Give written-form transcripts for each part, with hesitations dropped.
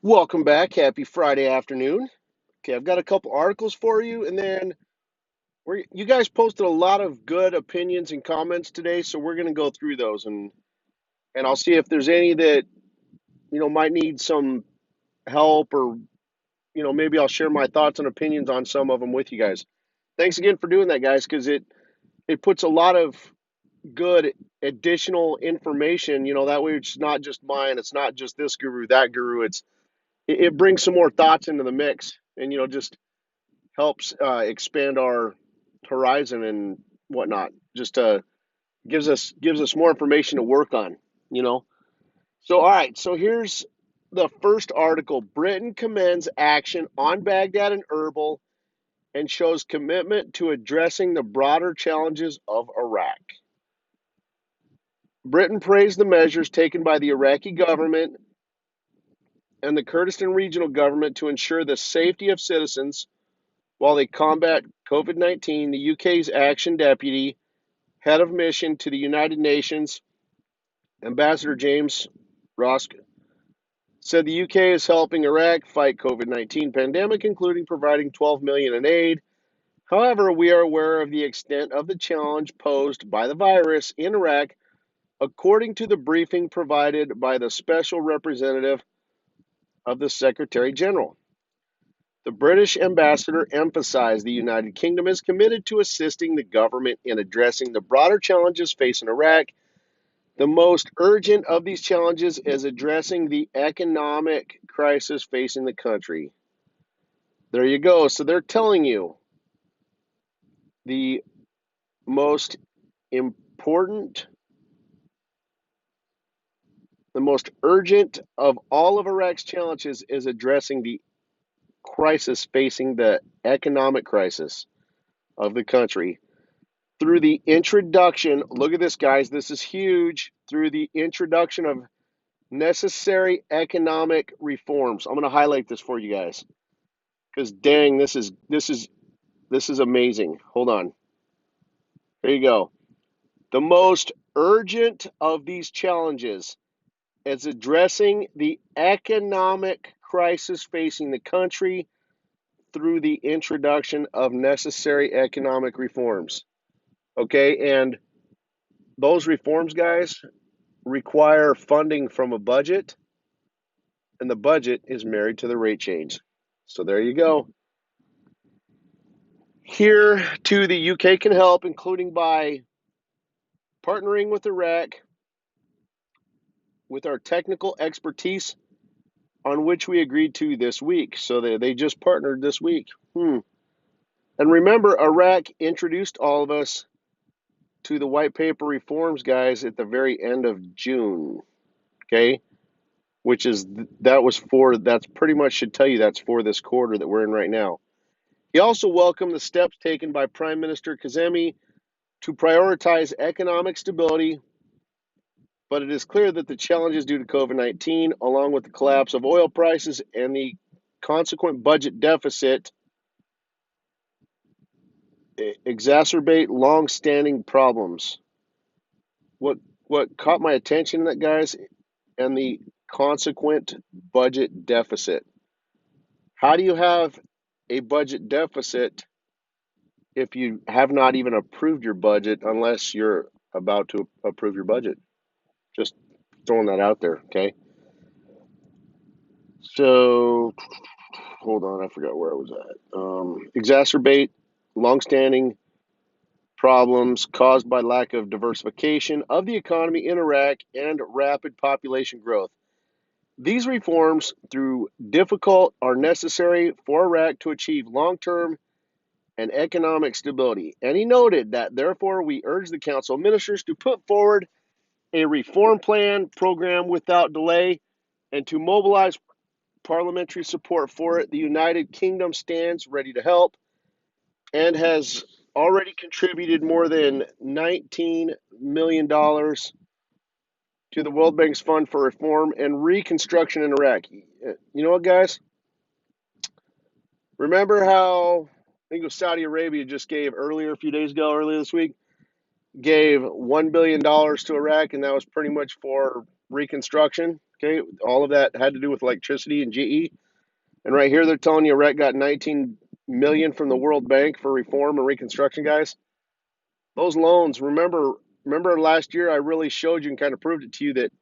Welcome back. Happy Friday afternoon. Okay, I've got a couple articles for you, and then you guys posted a lot of good opinions and comments today, so we're going to go through those and I'll see if there's any that might need some help, or maybe I'll share my thoughts and opinions on some of them with you guys. Thanks again for doing that, guys, because it puts a lot of good additional information. That way it's not just mine. It's not just this guru, that guru. It brings some more thoughts into the mix, and just helps expand our horizon and whatnot. Just gives us more information to work on. You know. So all right. So here's the first article. Britain commends action on Baghdad and Erbil and shows commitment to addressing the broader challenges of Iraq. Britain praised the measures taken by the Iraqi government and the Kurdistan regional government to ensure the safety of citizens while they combat COVID 19. The UK's Action Deputy Head of Mission to the United Nations, Ambassador James Rosk, said the UK is helping Iraq fight COVID-19 pandemic, including providing 12 million in aid. However, we are aware of the extent of the challenge posed by the virus in Iraq, according to the briefing provided by the special representative of the Secretary General. The British ambassador emphasized the United Kingdom is committed to assisting the government in addressing the broader challenges facing Iraq. The most urgent of these challenges is addressing the economic crisis facing the country. There you go. So they're telling you the most important, the most urgent of all of Iraq's challenges is addressing the crisis facing the economic crisis of the country through the introduction. Look at this, guys. This is huge. Through the introduction of necessary economic reforms. I'm going to highlight this for you guys because dang, this is amazing. Hold on. There you go. The most urgent of these challenges is addressing the economic crisis facing the country through the introduction of necessary economic reforms. Okay, and those reforms, guys, require funding from a budget, and the budget is married to the rate change. So there you go. Here, too, the UK can help, including by partnering with Iraq with our technical expertise on which we agreed to this week. So they just partnered this week. And remember, Iraq introduced all of us to the white paper reforms, guys, at the very end of June. Okay? That's pretty much should tell you that's for this quarter that we're in right now. He also welcomed the steps taken by Prime Minister Kazemi to prioritize economic stability, but it is clear that the challenges due to COVID-19, along with the collapse of oil prices and the consequent budget deficit, exacerbate long-standing problems. What caught my attention in that, guys, and the consequent budget deficit. How do you have a budget deficit if you have not even approved your budget unless you're about to approve your budget? Just throwing that out there, okay? So, hold on, I forgot where I was at. Exacerbate longstanding problems caused by lack of diversification of the economy in Iraq and rapid population growth. These reforms, through difficult, are necessary for Iraq to achieve long-term and economic stability. And he noted that, therefore, we urge the Council of Ministers to put forward a reform plan program without delay and to mobilize parliamentary support for it. The United Kingdom stands ready to help and has already contributed more than $19 million to the World Bank's Fund for Reform and Reconstruction in Iraq. You know what, guys? Remember how, I think it was Saudi Arabia just gave earlier this week, gave $1 billion to Iraq, and that was pretty much for reconstruction, Okay, all of that had to do with electricity and GE. And right here, they're telling you Iraq got 19 million from the World Bank for reform and reconstruction, guys. Those loans, remember last year I really showed you and kind of proved it to you that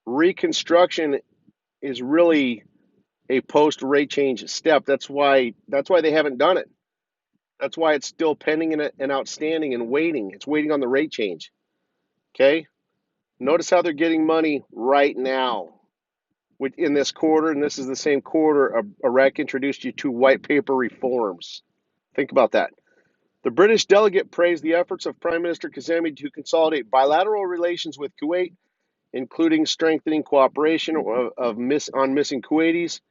reconstruction is really a post rate change step. That's why they haven't done it. That's why it's still pending and outstanding and waiting. It's waiting on the rate change. Okay? Notice how they're getting money right now. In this quarter, and this is the same quarter, Iraq introduced you to white paper reforms. Think about that. The British delegate praised the efforts of Prime Minister Kazemi to consolidate bilateral relations with Kuwait, including strengthening cooperation on missing Kuwaitis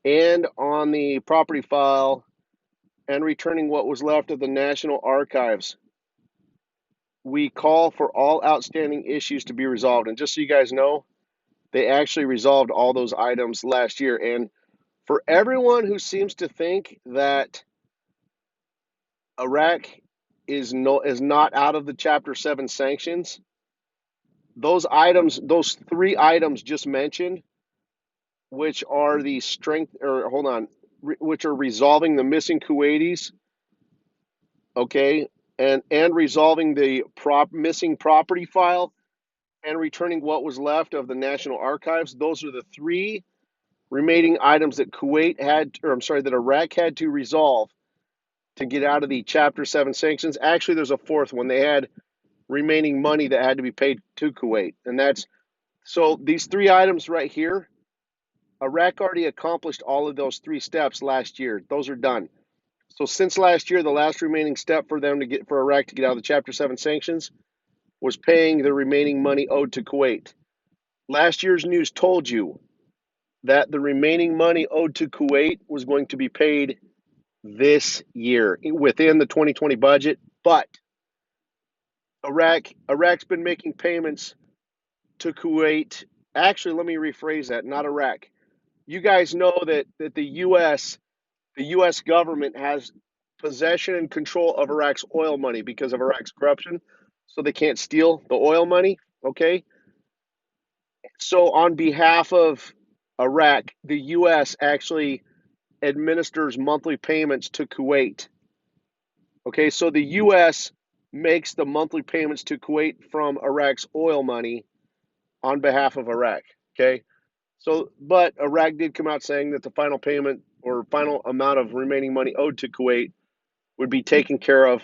and on the property file and returning what was left of the National Archives. We call for all outstanding issues to be resolved. And just so you guys know, they actually resolved all those items last year. And for everyone who seems to think that Iraq is not out of the Chapter 7 sanctions, those items, those three items just mentioned, which are the which are resolving the missing Kuwaitis, okay, and resolving the missing property file and returning what was left of the National Archives. Those are the three remaining items that that Iraq had to resolve to get out of the Chapter 7 sanctions. Actually, there's a fourth one. They had remaining money that had to be paid to Kuwait. And so these three items right here, Iraq already accomplished all of those three steps last year. Those are done. So since last year, the last remaining step for Iraq to get out of the Chapter 7 sanctions was paying the remaining money owed to Kuwait. Last year's news told you that the remaining money owed to Kuwait was going to be paid this year within the 2020 budget, but Iraq's been making payments to Kuwait. Actually, let me rephrase that, not Iraq. You guys know that the US government has possession and control of Iraq's oil money because of Iraq's corruption, so they can't steal the oil money, okay? So on behalf of Iraq, the US actually administers monthly payments to Kuwait. Okay, so the US makes the monthly payments to Kuwait from Iraq's oil money on behalf of Iraq. Okay, so but Iraq did come out saying that the final payment or final amount of remaining money owed to Kuwait would be taken care of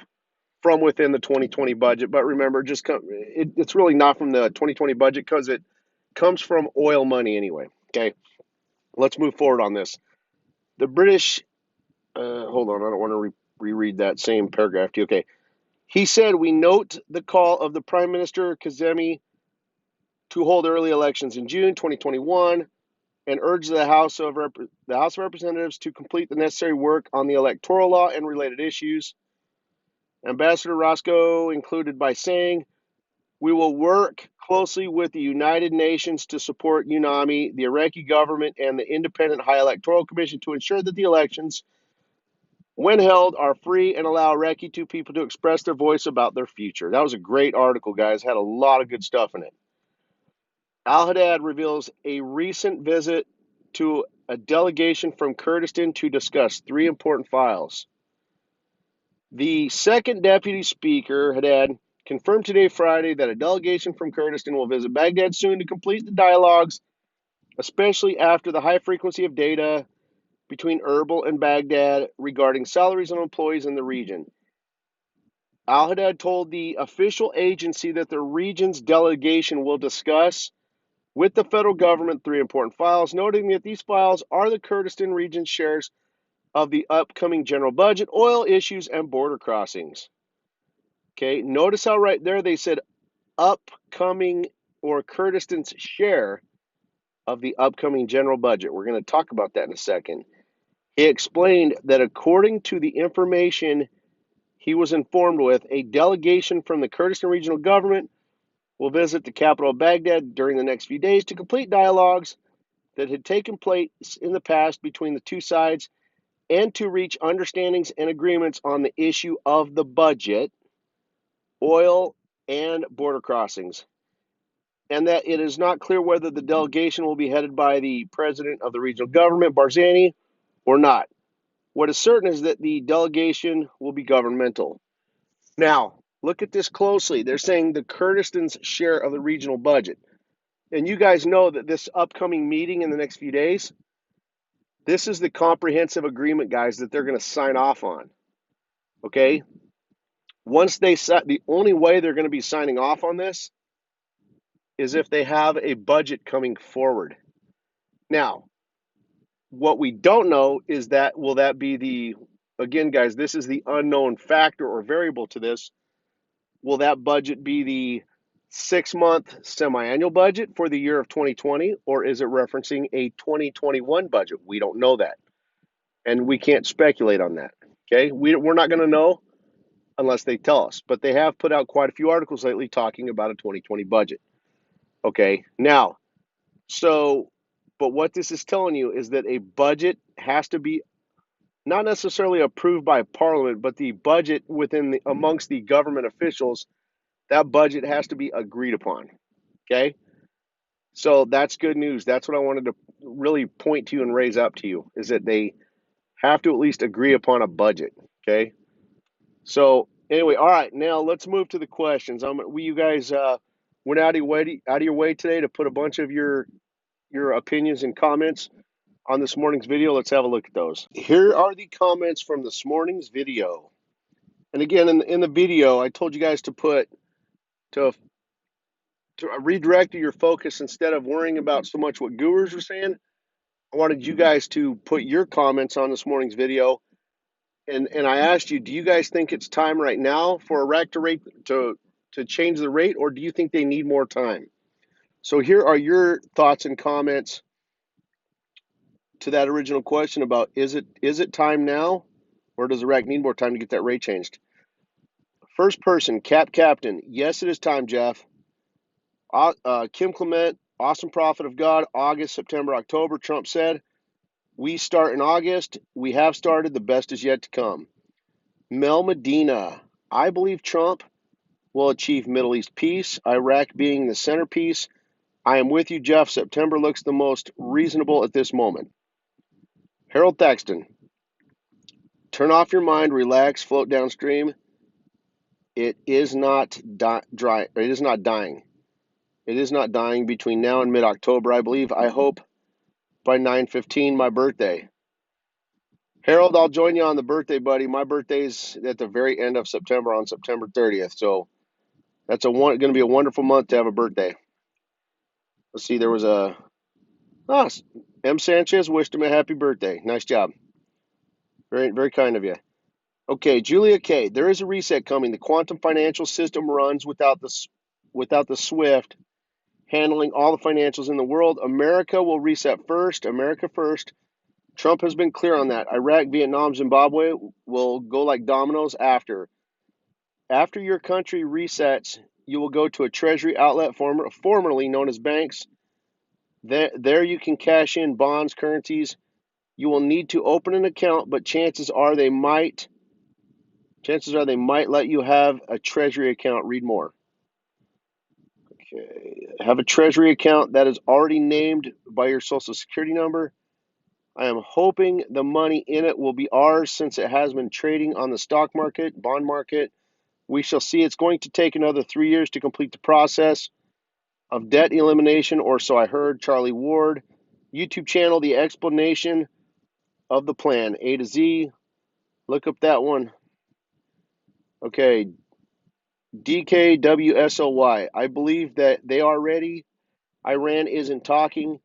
from within the 2020 budget. But remember, it's really not from the 2020 budget because it comes from oil money anyway. Okay, let's move forward on this. The British, hold on, I don't want to reread that same paragraph to you. Okay. He said, we note the call of the Prime Minister Kazemi to hold early elections in June 2021 and urge the House of Representatives to complete the necessary work on the electoral law and related issues. Ambassador Roscoe included by saying, we will work closely with the United Nations to support UNAMI, the Iraqi government, and the Independent High Electoral Commission to ensure that the elections, when held, are free and allow Iraqi people to express their voice about their future. That was a great article, guys. Had a lot of good stuff in it. Al-Haddad reveals a recent visit to a delegation from Kurdistan to discuss three important files. The second deputy speaker, Haddad, confirmed today, Friday, that a delegation from Kurdistan will visit Baghdad soon to complete the dialogues, especially after the high frequency of data between Erbil and Baghdad regarding salaries of employees in the region. Al-Haddad told the official agency that the region's delegation will discuss with the federal government three important files, noting that these files are the Kurdistan region's shares of the upcoming general budget, oil issues, and border crossings. Okay, notice how right there they said upcoming or Kurdistan's share of the upcoming general budget. We're going to talk about that in a second. He explained that according to the information he was informed with, a delegation from the Kurdistan regional government will visit the capital of Baghdad during the next few days to complete dialogues that had taken place in the past between the two sides and to reach understandings and agreements on the issue of the budget, oil, and border crossings. and that it is not clear whether the delegation will be headed by the president of the regional government, Barzani, or not. What is certain is that the delegation will be governmental. Now, look at this closely. They're saying the Kurdistan's share of the regional budget. And you guys know that this upcoming meeting in the next few days, this is the comprehensive agreement, guys, that they're going to sign off on. Okay? Once they set, the only way they're going to be signing off on this is if they have a budget coming forward. Now, what we don't know is that will that be the, again, guys, this is the unknown factor or variable to this. Will that budget be the 6-month semi-annual budget for the year of 2020, or is it referencing a 2021 budget? We don't know that, and we can't speculate on that. Okay, we're not going to know unless they tell us, but they have put out quite a few articles lately talking about a 2020 budget. Okay, now, but what this is telling you is that a budget has to be not necessarily approved by Parliament, but the budget amongst the government officials, that budget has to be agreed upon. Okay, so that's good news. That's what I wanted to really point to you and raise up to you, is that they have to at least agree upon a budget. Okay, so anyway, all right, now let's move to the questions. You guys went out of your way today to put a bunch of your opinions and comments on this morning's video. Let's have a look at those. Here are the comments from this morning's video. And again, in the video, I told you guys to redirect your focus. Instead of worrying about so much what gurus are saying, I wanted you guys to put your comments on this morning's video. And I asked you, do you guys think it's time right now for Iraq to change the rate, or do you think they need more time? So here are your thoughts and comments to that original question about is it time now, or does Iraq need more time to get that rate changed? First person, Captain. Yes, it is time, Jeff. Kim Clement, awesome prophet of God, August, September, October. Trump said, we start in August. We have started. The best is yet to come. Mel Medina, I believe Trump will achieve Middle East peace, Iraq being the centerpiece. I am with you, Jeff. September looks the most reasonable at this moment. Harold Thaxton, turn off your mind, relax, float downstream. It is not dry. It is not dying. It is not dying between now and mid-October, I believe. I hope by 9/15, my birthday. Harold, I'll join you on the birthday, buddy. My birthday's at the very end of September, on September 30th. So that's going to be a wonderful month to have a birthday. Let's see. There was M. Sanchez wished him a happy birthday. Nice job. Very, very kind of you. Okay, Julia K. There is a reset coming. The quantum financial system runs without the SWIFT handling all the financials in the world. America will reset first. America first. Trump has been clear on that. Iraq, Vietnam, Zimbabwe will go like dominoes after. After your country resets, you will go to a treasury outlet formerly known as banks. There you can cash in bonds, currencies. You will need to open an account, but chances are they might let you have a treasury account. Read more. Okay. Have a treasury account that is already named by your social security number. I am hoping the money in it will be ours since it has been trading on the stock market, bond market. We shall see. It's going to take another 3 years to complete the process of debt elimination, or so I heard. Charlie Ward, YouTube channel, The Explanation of the Plan, A to Z. Look up that one. Okay. DKWSOY. I believe that they are ready. Iran isn't talking.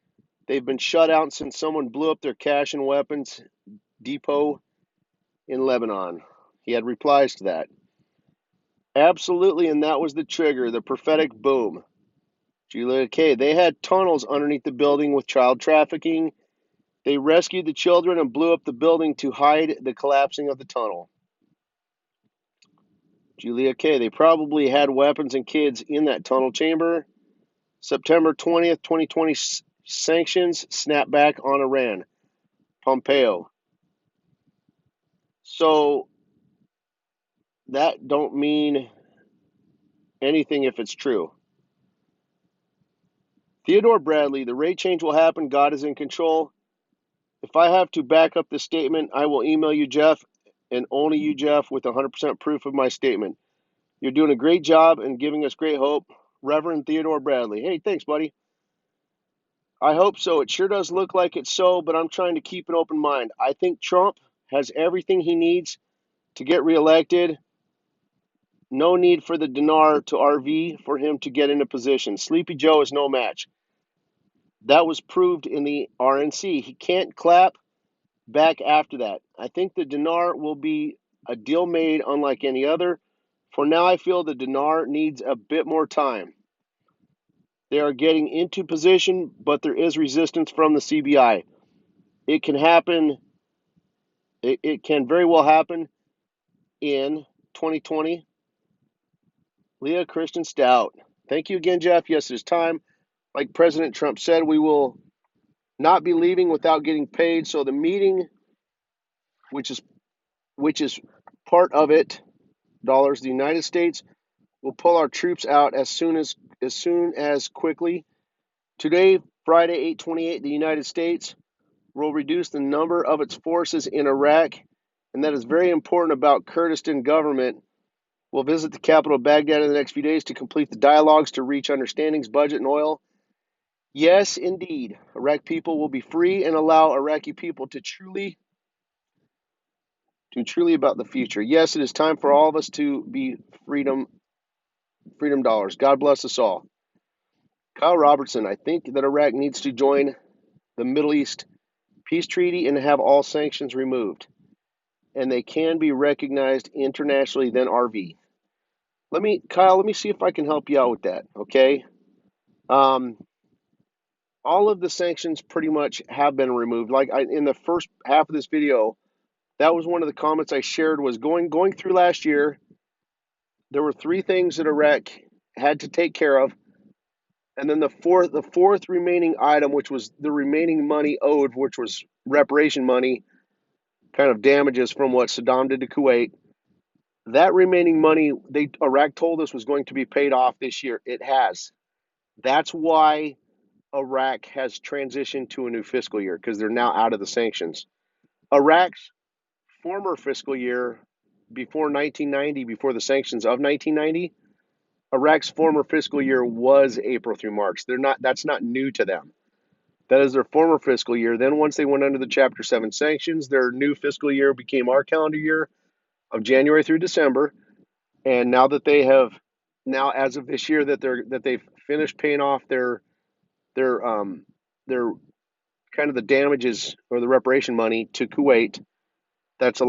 They've been shut out since someone blew up their cash and weapons depot in Lebanon. He had replies to that. Absolutely, and that was the trigger, the prophetic boom. Julia K. They had tunnels underneath the building with child trafficking. They rescued the children and blew up the building to hide the collapsing of the tunnel. Julia K. They probably had weapons and kids in that tunnel chamber. September 20th, 2020, sanctions snap back on Iran. Pompeo. So that don't mean anything if it's true. Theodore Bradley, the rate change will happen. God is in control. If I have to back up this statement, I will email you, Jeff, and only you, Jeff, with 100% proof of my statement. You're doing a great job and giving us great hope. Reverend Theodore Bradley. Hey, thanks, buddy. I hope so. It sure does look like it's so, but I'm trying to keep an open mind. I think Trump has everything he needs to get reelected. No need for the dinar to RV for him to get into position. Sleepy Joe is no match. That was proved in the RNC. He can't clap back after that. I think the dinar will be a deal made unlike any other. For now, I feel the dinar needs a bit more time. They are getting into position, but there is resistance from the CBI. It can happen. It can very well happen in 2020. Leah Christian Stout. Thank you again, Jeff. Yes, it is time. Like President Trump said, we will not be leaving without getting paid. So the meeting, which is part of it, dollars, the United States will pull our troops out as soon as quickly. Today, Friday, 8/28, the United States will reduce the number of its forces in Iraq, and that is very important about Kurdistan government. We'll visit the capital, Baghdad, in the next few days to complete the dialogues to reach understandings, budget, and oil. Yes, indeed, Iraq people will be free and allow Iraqi people to truly about the future. Yes, it is time for all of us to be freedom dollars. God bless us all. Kyle Robertson, I think that Iraq needs to join the Middle East peace treaty and have all sanctions removed, and they can be recognized internationally, then RV. Kyle, let me see if I can help you out with that, okay? Um, all of the sanctions pretty much have been removed. In the first half of this video, that was one of the comments I shared was going through last year. There were three things that Iraq had to take care of, and then the fourth remaining item, which was the remaining money owed, which was reparation money, kind of damages from what Saddam did to Kuwait. That remaining money, Iraq told us was going to be paid off this year. It has. That's why Iraq has transitioned to a new fiscal year, because they're now out of the sanctions. Iraq's former fiscal year, before 1990, before the sanctions of 1990, Iraq's former fiscal year was April through March. That's not new to them. That is their former fiscal year. Then once they went under the Chapter 7 sanctions, their new fiscal year became our calendar year of January through December. And now that they have, as of this year, that they've finished paying off their kind of the damages or the reparation money to Kuwait, that's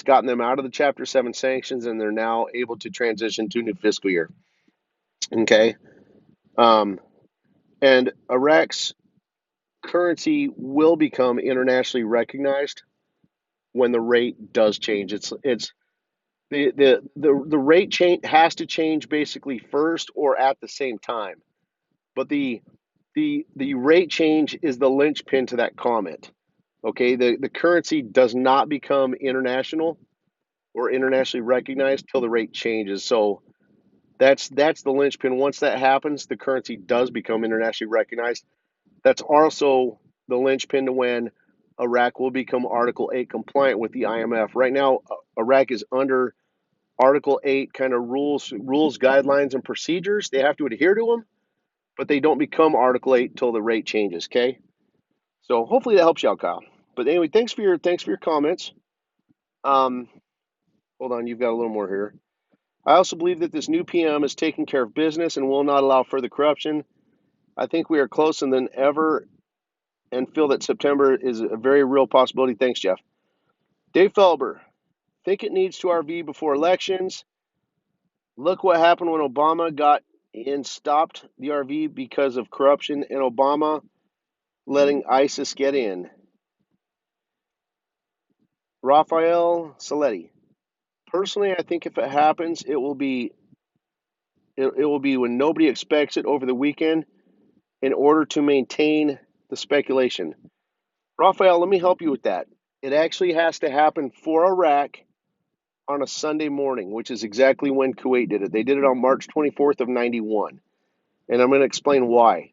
gotten them out of the Chapter 7 sanctions, and they're now able to transition to a new fiscal year. Okay. And Iraq's currency will become internationally recognized when the rate does change. It's the rate change has to change basically first or at the same time. But the rate change is the linchpin to that comment. Okay, the currency does not become international or internationally recognized till the rate changes. So that's the linchpin. Once that happens, the currency does become internationally recognized. That's also the linchpin to when Iraq will become Article 8 compliant with the IMF. Right now, Iraq is under Article 8 kind of rules, guidelines, and procedures. They have to adhere to them, but they don't become Article 8 until the rate changes, okay? So hopefully that helps you out, Kyle. But anyway, thanks for your comments. Hold on, you've got a little more here. I also believe that this new PM is taking care of business and will not allow further corruption. I think we are closer than ever and feel that September is a very real possibility. Thanks, Jeff. Dave Felber, think it needs to RV before elections. Look what happened when Obama got in, stopped the RV because of corruption, and Obama letting ISIS get in. Raphael Saletti. Personally, I think if it happens, it will be when nobody expects it over the weekend in order to maintain the speculation. Raphael, let me help you with that. It actually has to happen for Iraq on a Sunday morning, which is exactly when Kuwait did it. They did it on March 24th of 91. And I'm going to explain why.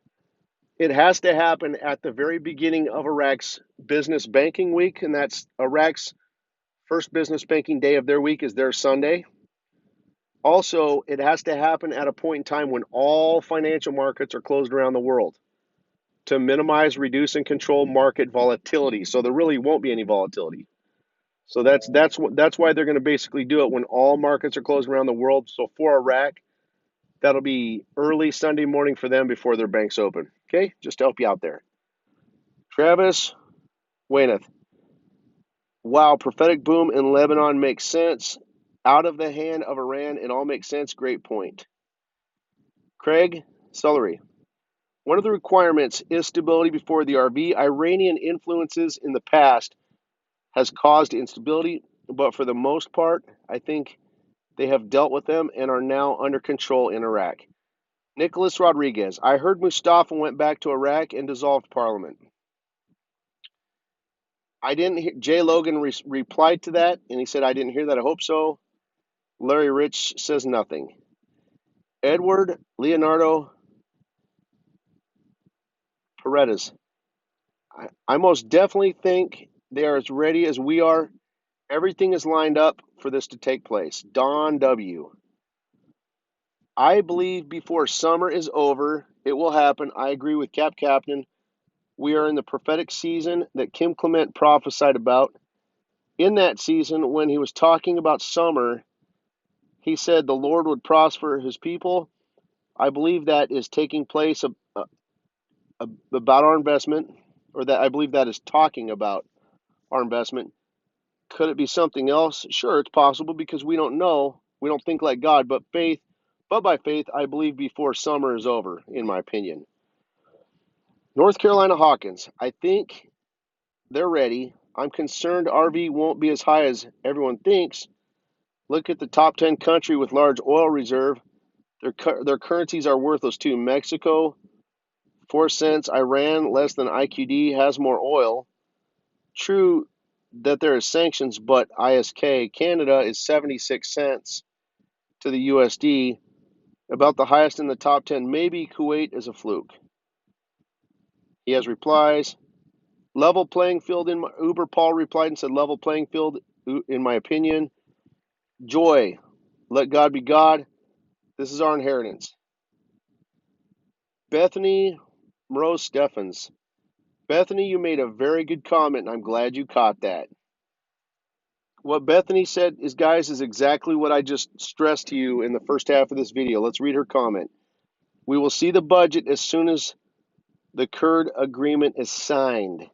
It has to happen at the very beginning of Iraq's business banking week, and that's Iraq's first business banking day of their week is their Sunday. Also, it has to happen at a point in time when all financial markets are closed around the world to minimize, reduce, and control market volatility. So there really won't be any volatility. So that's why they're going to basically do it when all markets are closed around the world. So for Iraq, that'll be early Sunday morning for them before their banks open. Okay, just to help you out there. Travis Wayneth. Wow, prophetic boom in Lebanon makes sense. Out of the hand of Iran, it all makes sense. Great point. Craig Sullery. One of the requirements is stability before the RV. Iranian influences in the past has caused instability, but for the most part, I think they have dealt with them and are now under control in Iraq. Nicholas Rodriguez. I heard Mustafa went back to Iraq and dissolved parliament. I didn't hear. Jay Logan replied to that, and he said, I didn't hear that. I hope so. Larry Rich says nothing. Edward Leonardo Paredes. I most definitely think they are as ready as we are. Everything is lined up for this to take place. Don W. I believe before summer is over, it will happen. I agree with Captain. We are in the prophetic season that Kim Clement prophesied about. In that season, when he was talking about summer, he said the Lord would prosper his people. I believe that is taking place about our investment, or that I believe that is talking about our investment. Could it be something else? Sure, it's possible because we don't know. We don't think like God, but by faith, I believe before summer is over, in my opinion. North Carolina Hawkins, I think they're ready. I'm concerned RV won't be as high as everyone thinks. Look at the top 10 country with large oil reserve. Their currencies are worthless too. Mexico, 4 cents. Iran, less than IQD, has more oil. True that there is sanctions, but ISK, Canada is 76 cents to the USD, about the highest in the top 10. Maybe Kuwait is a fluke. He has replies. Level playing field in my Uber. Paul replied and said, level playing field, in my opinion. Joy, let God be God. This is our inheritance. Bethany Morose Steffens. Bethany, you made a very good comment, and I'm glad you caught that. What Bethany said is exactly what I just stressed to you in the first half of this video. Let's read her comment. We will see the budget as soon as the Kurd agreement is signed.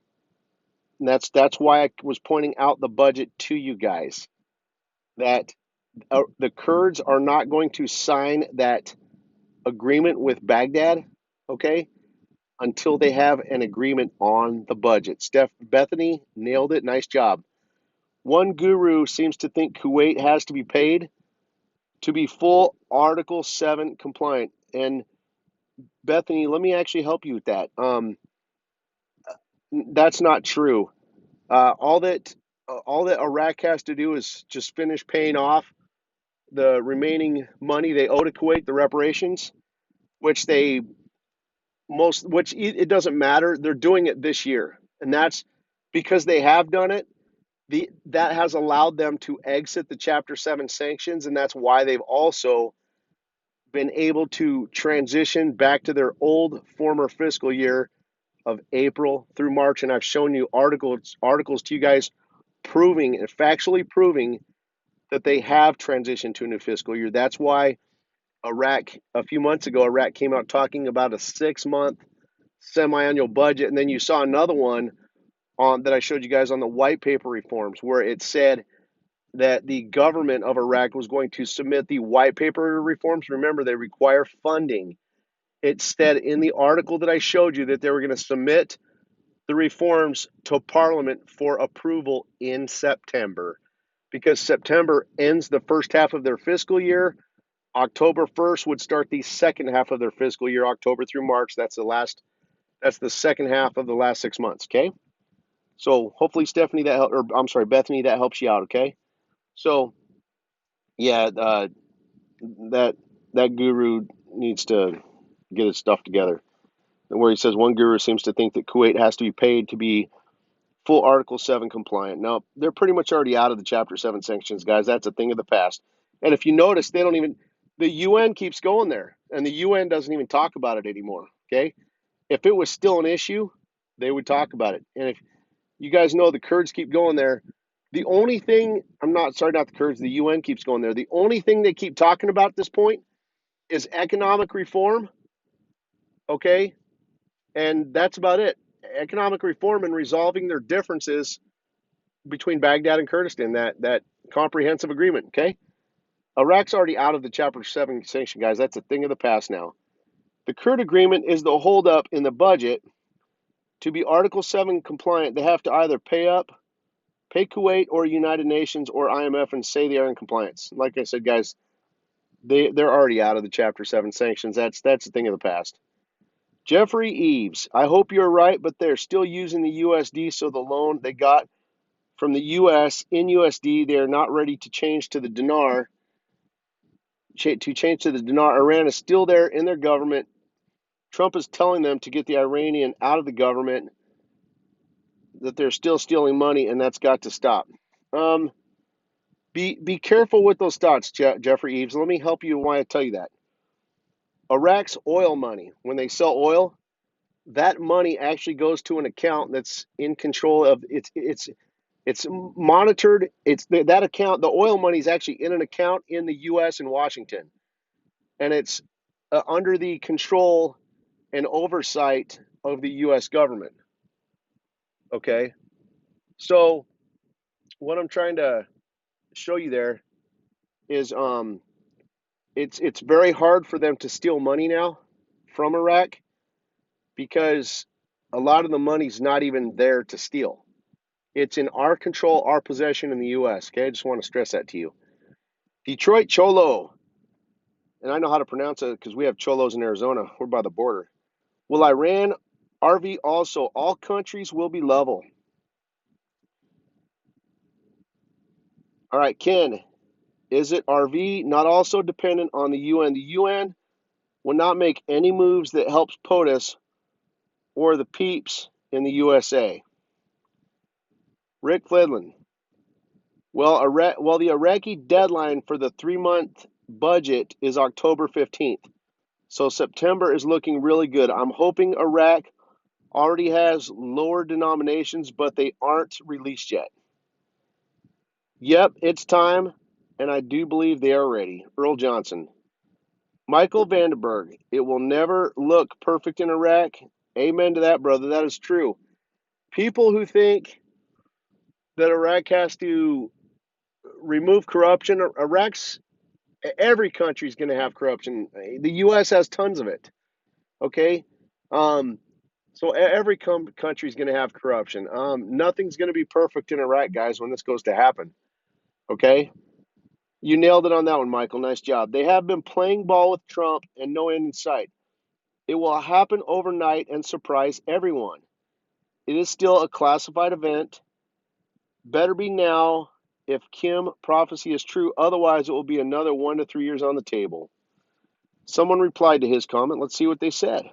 And that's why I was pointing out the budget to you guys. That the Kurds are not going to sign that agreement with Baghdad, okay, until they have an agreement on the budget. Bethany nailed it. Nice job. One guru seems to think Kuwait has to be paid to be full Article 7 compliant. And Bethany, let me actually help you with that. That's not true. All that Iraq has to do is just finish paying off the remaining money they owe to Kuwait, the reparations, which it doesn't matter. They're doing it this year, and that's because they have done it. That has allowed them to exit the Chapter 7 sanctions, and that's why they've also been able to transition back to their old former fiscal year of April through March. And I've shown you articles to you guys proving and factually proving that they have transitioned to a new fiscal year. That's why a few months ago, Iraq came out talking about a 6-month semi-annual budget, and then you saw another one that I showed you guys on the white paper reforms, where it said that the government of Iraq was going to submit the white paper reforms. Remember, they require funding. It said in the article that I showed you that they were going to submit the reforms to Parliament for approval in September, because September ends the first half of their fiscal year. October 1st would start the second half of their fiscal year, October through March. That's the second half of the last 6 months, okay? So hopefully Bethany, that helps you out, okay? So yeah, that guru needs to get his stuff together. where he says one guru seems to think that Kuwait has to be paid to be full Article 7 compliant. Now, they're pretty much already out of the Chapter 7 sanctions, guys. That's a thing of the past. And if you notice, they don't even, the UN keeps going there, and the UN doesn't even talk about it anymore, okay? If it was still an issue, they would talk about it. And if you guys know the Kurds keep going there, the only thing, sorry, not the Kurds, the UN keeps going there. The only thing they keep talking about at this point is economic reform, okay? And that's about it. Economic reform and resolving their differences between Baghdad and Kurdistan, that comprehensive agreement, okay? Iraq's already out of the Chapter 7 sanction, guys. That's a thing of the past now. The Kurd agreement is the holdup in the budget. To be Article 7 compliant, they have to either pay Kuwait or United Nations or IMF and say they are in compliance. Like I said, guys, they're already out of the Chapter 7 sanctions. That's a thing of the past. Jeffrey Eves, I hope you're right, but they're still using the USD, so the loan they got from the US in USD, they are not ready to change to the dinar. Iran is still there in their government. Trump is telling them to get the Iranian out of the government, that they're still stealing money, and that's got to stop. Be careful with those thoughts, Jeffrey Eves. Let me help you why I tell you that. Iraq's oil money, when they sell oil, that money actually goes to an account that's in control of it's monitored. It's that account. The oil money is actually in an account in the U.S. in Washington, and it's under the control and oversight of the U.S. government. Okay, so what I'm trying to show you there is it's very hard for them to steal money now from Iraq because a lot of the money's not even there to steal. It's in our control, our possession in the U.S. Okay, I just want to stress that to you. Detroit Cholo, and I know how to pronounce it because we have Cholos in Arizona. We're by the border. Will Iran RV also? All countries will be level. All right, Ken, is it RV not also dependent on the UN? The UN will not make any moves that helps POTUS or the peeps in the USA. Rick Fledlin, well, the Iraqi deadline for the 3-month budget is October 15th. So September is looking really good. I'm hoping Iraq already has lower denominations, but they aren't released yet. Yep, it's time, and I do believe they are ready. Earl Johnson. Michael Vandenberg, it will never look perfect in Iraq. Amen to that, brother. That is true. People who think that Iraq has to remove corruption, every country is going to have corruption. The U.S. has tons of it. Okay? So every country is going to have corruption. Nothing's going to be perfect in Iraq, guys, when this goes to happen. Okay? You nailed it on that one, Michael. Nice job. They have been playing ball with Trump and no end in sight. It will happen overnight and surprise everyone. It is still a classified event. Better be now if Kim prophecy is true. Otherwise, it will be another 1 to 3 years on the table. Someone replied to his comment. Let's see what they said.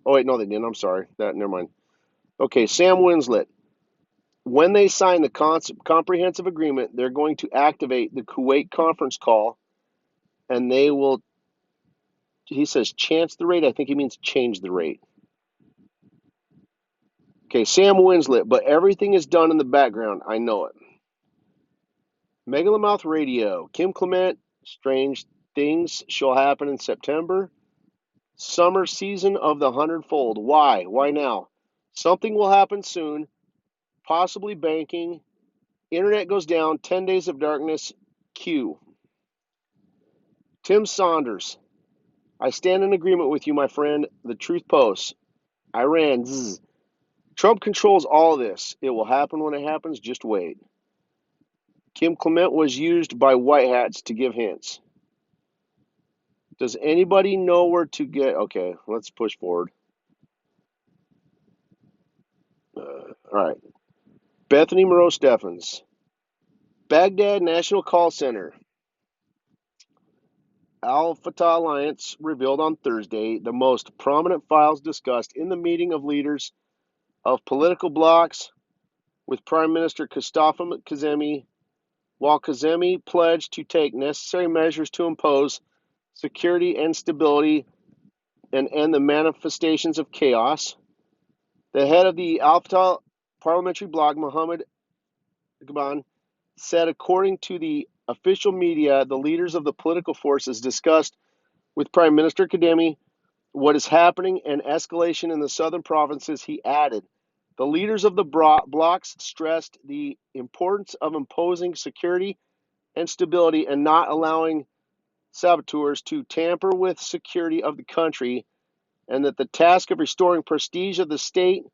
Oh, wait, no, they didn't. I'm sorry. Never mind. Okay, Sam Winslet. When they sign the comprehensive agreement, they're going to activate the Kuwait conference call, and they will, he says, chance the rate. I think he means change the rate. Okay, Sam Winslet, but everything is done in the background. I know it. Megalomouth Radio. Kim Clement, strange things shall happen in September. Summer season of the hundredfold. Why? Why now? Something will happen soon, possibly banking. Internet goes down, 10 days of darkness. Q. Tim Saunders. I stand in agreement with you, my friend. The truth posts. Iran. Zzz. Trump controls all this. It will happen when it happens. Just wait. Kim Clement was used by white hats to give hints. Does anybody know where to get? Okay, let's push forward. All right. Bethany Moreau Steffens. Baghdad National Call Center. Al-Fatah Alliance revealed on Thursday the most prominent files discussed in the meeting of leaders of political blocs with Prime Minister Mustafa Kazemi, while Kazemi pledged to take necessary measures to impose security and stability and end the manifestations of chaos. The head of the Al-Fatah parliamentary bloc, Mohammed Gabon, said according to the official media, the leaders of the political forces discussed with Prime Minister Kademi what is happening and escalation in the southern provinces. He added, the leaders of the blocs stressed the importance of imposing security and stability and not allowing saboteurs to tamper with security of the country, and that the task of restoring prestige of the state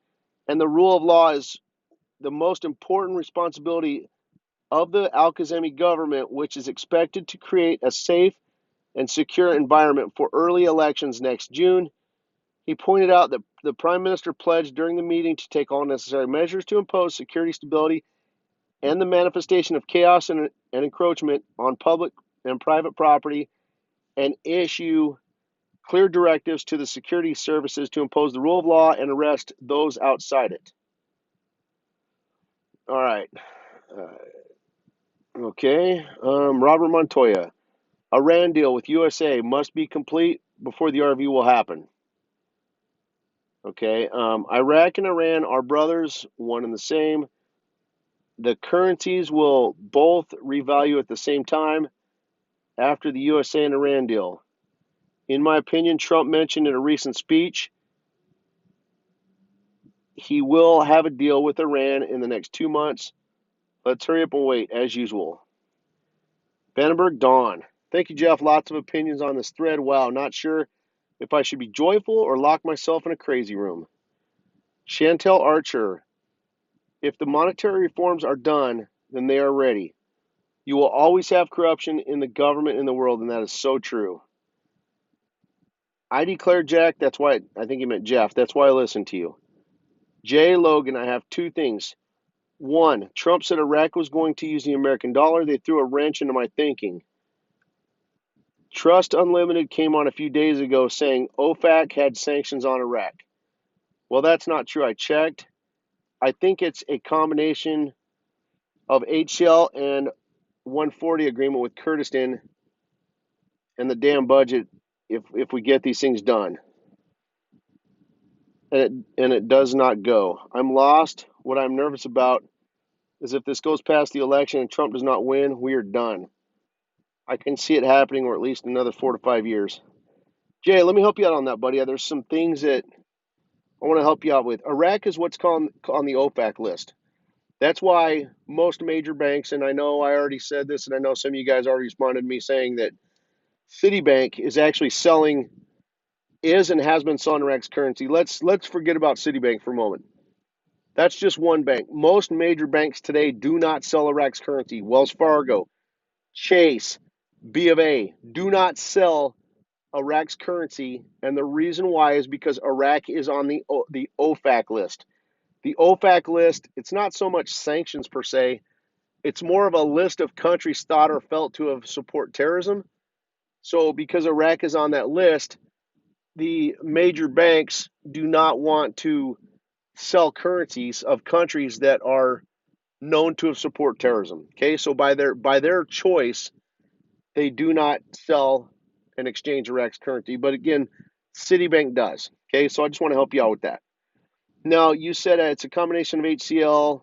and the rule of law is the most important responsibility of the Al-Kazemi government, which is expected to create a safe and secure environment for early elections next June. He pointed out that the Prime Minister pledged during the meeting to take all necessary measures to impose security, stability, and the manifestation of chaos and encroachment on public and private property, and issue clear directives to the security services to impose the rule of law and arrest those outside it. All right. Okay. Robert Montoya. Iran deal with USA must be complete before the RV will happen. Okay. Iraq and Iran are brothers, one and the same. The currencies will both revalue at the same time after the USA and Iran deal. In my opinion, Trump mentioned in a recent speech he will have a deal with Iran in the next 2 months. Let's hurry up and wait, as usual. Vandenberg Dawn. Thank you, Jeff. Lots of opinions on this thread. Wow, not sure if I should be joyful or lock myself in a crazy room. Chantel Archer. If the monetary reforms are done, then they are ready. You will always have corruption in the government in the world, and that is so true. I declare Jack, that's why, I think he meant Jeff, that's why I listen to you. Jay Logan, I have two things. One, Trump said Iraq was going to use the American dollar. They threw a wrench into my thinking. Trust Unlimited came on a few days ago saying OFAC had sanctions on Iraq. Well, that's not true. I checked. I think it's a combination of HCL and 140 agreement with Kurdistan and the damn budget if we get these things done. And it does not go. I'm lost. What I'm nervous about is if this goes past the election and Trump does not win, we are done. I can see it happening, or at least another 4 to 5 years. Jay, let me help you out on that, buddy. There's some things that I want to help you out with. Iraq is what's called on the OFAC list. That's why most major banks, and I know I already said this, and I know some of you guys already responded to me saying that Citibank is actually selling, is and has been selling Iraq's currency. Let's forget about Citibank for a moment. That's just one bank. Most major banks today do not sell Iraq's currency. Wells Fargo, Chase, B of A do not sell Iraq's currency, and the reason why is because Iraq is on the OFAC list. The OFAC list, it's not so much sanctions per se, it's more of a list of countries thought or felt to have support terrorism. So because Iraq is on that list, the major banks do not want to sell currencies of countries that are known to have support terrorism. Okay, so by their choice, they do not sell and exchange Iraq's currency. But again, Citibank does. Okay, so I just want to help you out with that. Now, you said it's a combination of HCL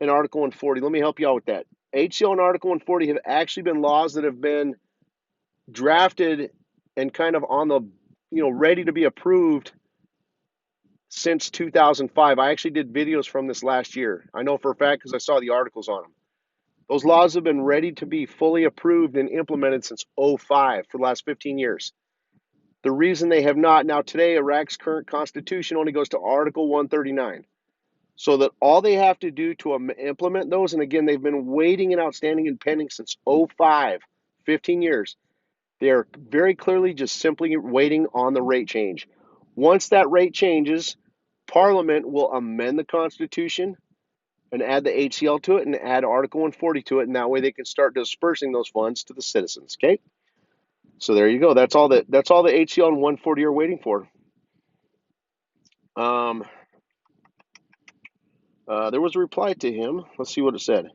and Article 140. Let me help you out with that. HCL and Article 140 have actually been laws that have been drafted and kind of on the, ready to be approved since 2005. I actually did videos from this last year. I know for a fact because I saw the articles on them. Those laws have been ready to be fully approved and implemented since '05 for the last 15 years. The reason they have not, now today, Iraq's current constitution only goes to Article 139. So that all they have to do to implement those, and again, they've been waiting and outstanding and pending since '05, 15 years. They're very clearly just simply waiting on the rate change. Once that rate changes, Parliament will amend the Constitution and add the HCL to it and add Article 140 to it, and that way they can start dispersing those funds to the citizens, okay? So there you go. That's all the HCL and 140 are waiting for. There was a reply to him. Let's see what it said.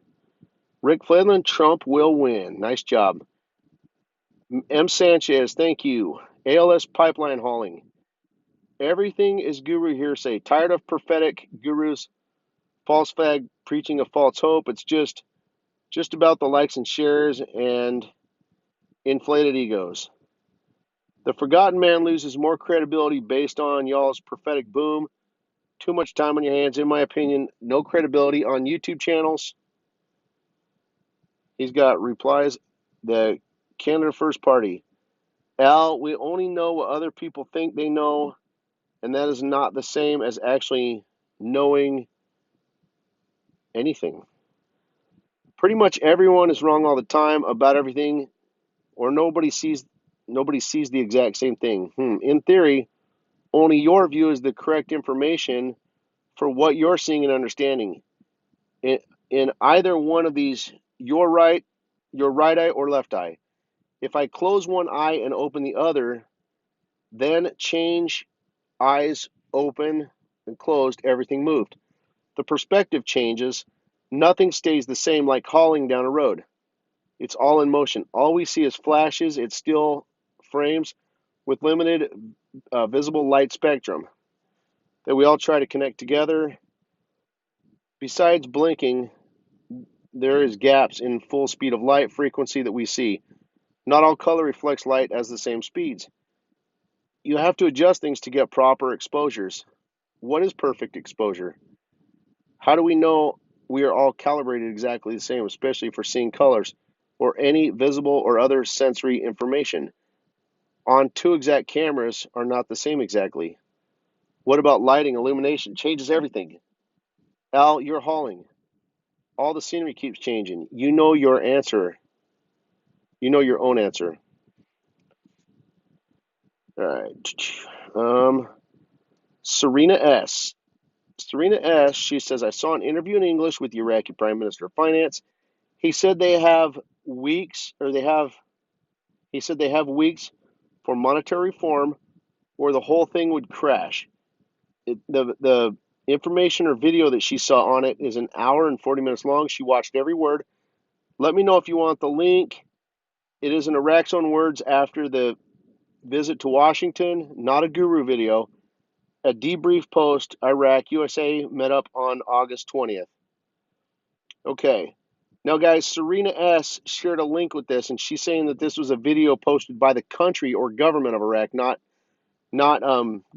Rick Flanlin, Trump will win. Nice job. M. Sanchez, thank you. ALS pipeline hauling. Everything is guru hearsay. Tired of prophetic gurus, false flag preaching a false hope. It's just about the likes and shares and inflated egos. The forgotten man loses more credibility based on y'all's prophetic boom. Too much time on your hands, in my opinion. No credibility on YouTube channels. He's got replies. The Canada First Party. Al, we only know what other people think they know, and that is not the same as actually knowing anything. Pretty much everyone is wrong all the time about everything, or nobody sees the exact same thing. In theory, only your view is the correct information for what you're seeing and understanding. In either one of these, you're right, your right eye or left eye. If I close one eye and open the other, then change eyes open and closed, everything moved. The perspective changes. Nothing stays the same like hauling down a road. It's all in motion. All we see is flashes. It's still frames with limited visible light spectrum that we all try to connect together. Besides blinking, there is gaps in full speed of light frequency that we see. Not all color reflects light as the same speeds. You have to adjust things to get proper exposures. What is perfect exposure? How do we know we are all calibrated exactly the same, especially for seeing colors or any visible or other sensory information? On two exact cameras are not the same exactly. What about lighting, illumination? Changes everything. Al, you're hauling. All the scenery keeps changing. You know your answer. You know your own answer. All right. Serena S. Serena S. She says, I saw an interview in English with the Iraqi Prime Minister of Finance. He said they have weeks, or they have, he said they have weeks for monetary reform or the whole thing would crash. The information or video that she saw on it is an hour and 40 minutes long. She watched every word. Let me know if you want the link. It is in Iraq's own words after the visit to Washington, not a guru video. A debrief post, Iraq, USA met up on August 20th. Okay. Now, guys, Serena S. shared a link with this, and she's saying that this was a video posted by the country or government of Iraq, not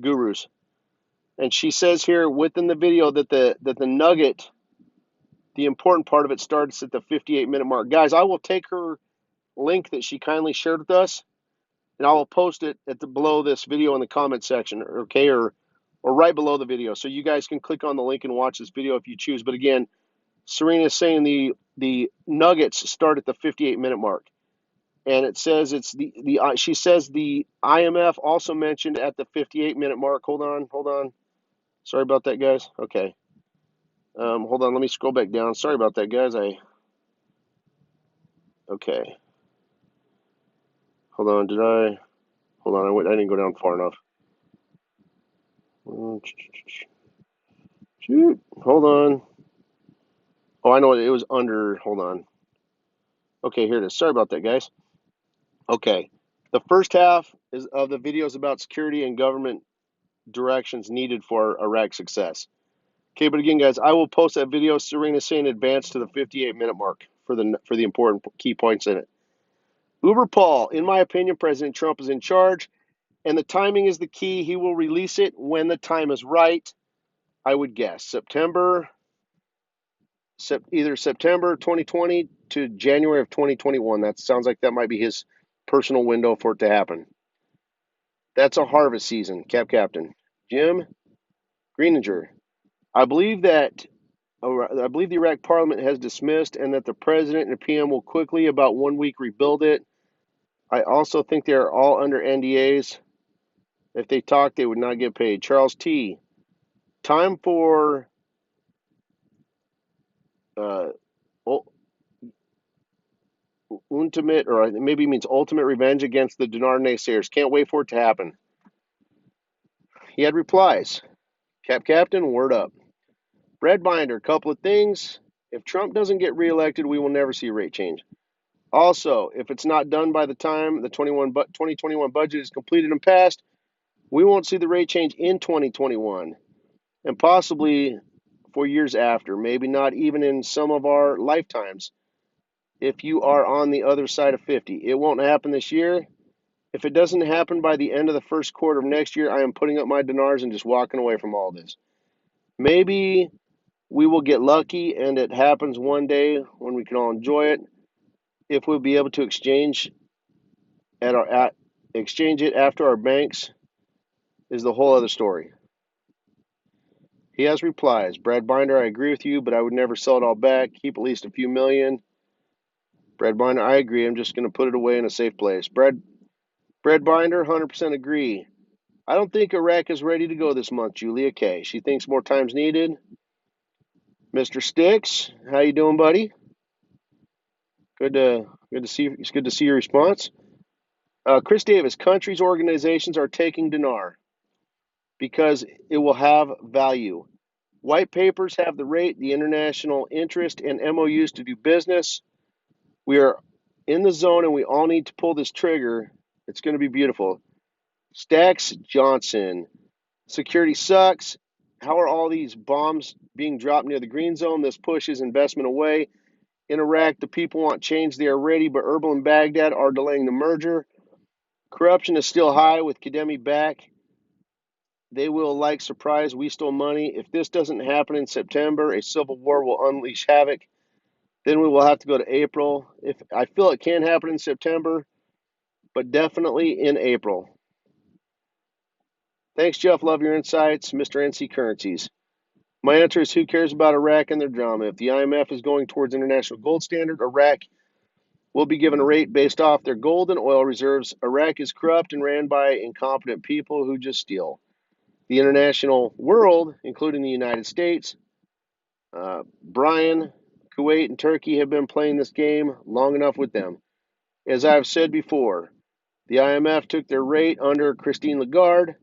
gurus. And she says here within the video that the nugget, the important part of it, starts at the 58-minute mark. Guys, I will take her link that she kindly shared with us, and I will post it at the below this video in the comment section, okay, or right below the video, so you guys can click on the link and watch this video if you choose. But again, Serena is saying the nuggets start at the 58-minute mark, and it says it's the she says the IMF also mentioned at the 58-minute mark. Hold on. Sorry about that, guys. Okay. Hold on. Let me scroll back down. Sorry about that, guys. Okay. Hold on. Hold on. I didn't go down far enough. Shoot. Hold on. Oh, I know it was under. Hold on. Okay, here it is. Sorry about that, guys. Okay. The first half of the video is about security and government directions needed for Iraq's success. Okay, but again, guys, I will post that video. Serena saying advance to the 58-minute mark for the important key points in it. Uber Paul, in my opinion, President Trump is in charge, and the timing is the key. He will release it when the time is right. I would guess either September 2020 to January of 2021. That sounds like that might be his personal window for it to happen. That's a harvest season, Captain. Jim Greenanger, I believe the Iraq Parliament has dismissed and that the President and the PM will quickly, about 1 week, rebuild it. I also think they are all under NDAs. If they talk, they would not get paid. Charles T. Time for uh, ultimate, or maybe it means ultimate revenge against the dinar naysayers. Can't wait for it to happen. He had replies. Captain, word up. Brad Binder, couple of things. If Trump doesn't get reelected, we will never see a rate change. Also, if it's not done by the time the 2021 budget is completed and passed, we won't see the rate change in 2021 and possibly for years after, maybe not even in some of our lifetimes. If you are on the other side of 50, it won't happen this year. If it doesn't happen by the end of the first quarter of next year, I am putting up my dinars and just walking away from all this. Maybe we will get lucky and it happens one day when we can all enjoy it. If we'll be able to exchange it after our banks is the whole other story. He has replies. Brad Binder, I agree with you, but I would never sell it all back. Keep at least a few million. Brad Binder, I agree. I'm just going to put it away in a safe place. Brad Binder, 100% agree. I don't think Iraq is ready to go this month, Julia K. She thinks more time's needed. Mr. Sticks, how you doing, buddy? Good to see. It's good to see your response. Chris Davis, countries, organizations are taking dinar because it will have value. White papers have the rate, the international interest, and MOUs to do business. We are in the zone, and we all need to pull this trigger. It's going to be beautiful. Stacks Johnson, security sucks. How are all these bombs being dropped near the green zone? This pushes investment away. In Iraq, the people want change. They are ready, but Erbil and Baghdad are delaying the merger. Corruption is still high with Kademi back. They will like surprise. We stole money. If this doesn't happen in September, a civil war will unleash havoc. Then we will have to go to April. If I feel it can happen in September, but definitely in April. Thanks, Jeff. Love your insights. Mr. NC Currencies. My answer is who cares about Iraq and their drama? If the IMF is going towards international gold standard, Iraq will be given a rate based off their gold and oil reserves. Iraq is corrupt and ran by incompetent people who just steal. The international world, including the United States, Brian, Kuwait, and Turkey have been playing this game long enough with them. As I've said before, the IMF took their rate under Christine Lagarde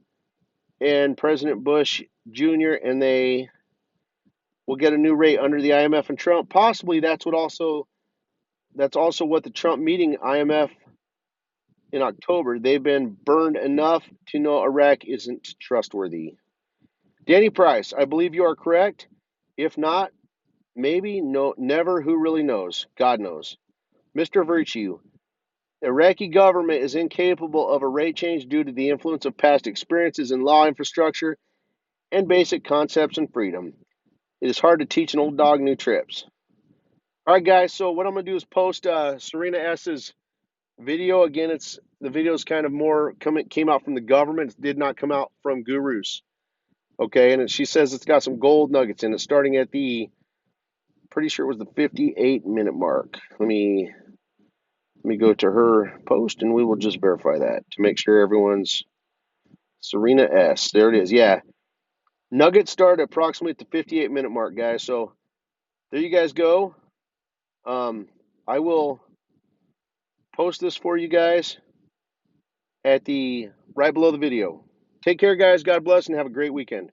and President Bush Jr., and they will get a new rate under the IMF and Trump. Possibly that's also what the Trump meeting IMF in October. They've been burned enough to know Iraq isn't trustworthy. Danny Price, I believe you are correct. If not, maybe, no, never, who really knows? God knows. Mr. Virtue, Iraqi government is incapable of a rate change due to the influence of past experiences in law infrastructure and basic concepts and freedom. It is hard to teach an old dog new tricks. All right, guys, so what I'm going to do is post Serena S's video. Again, the video is kind of more came out from the government. It did not come out from gurus. Okay, and she says it's got some gold nuggets in it, starting at the, pretty sure it was the 58-minute mark. Let me go to her post, and we will just verify that to make sure everyone's Serena S. There it is. Yeah, nuggets start approximately at the 58-minute mark, guys. So there you guys go. I will post this for you guys at the right below the video. Take care, guys. God bless, and have a great weekend.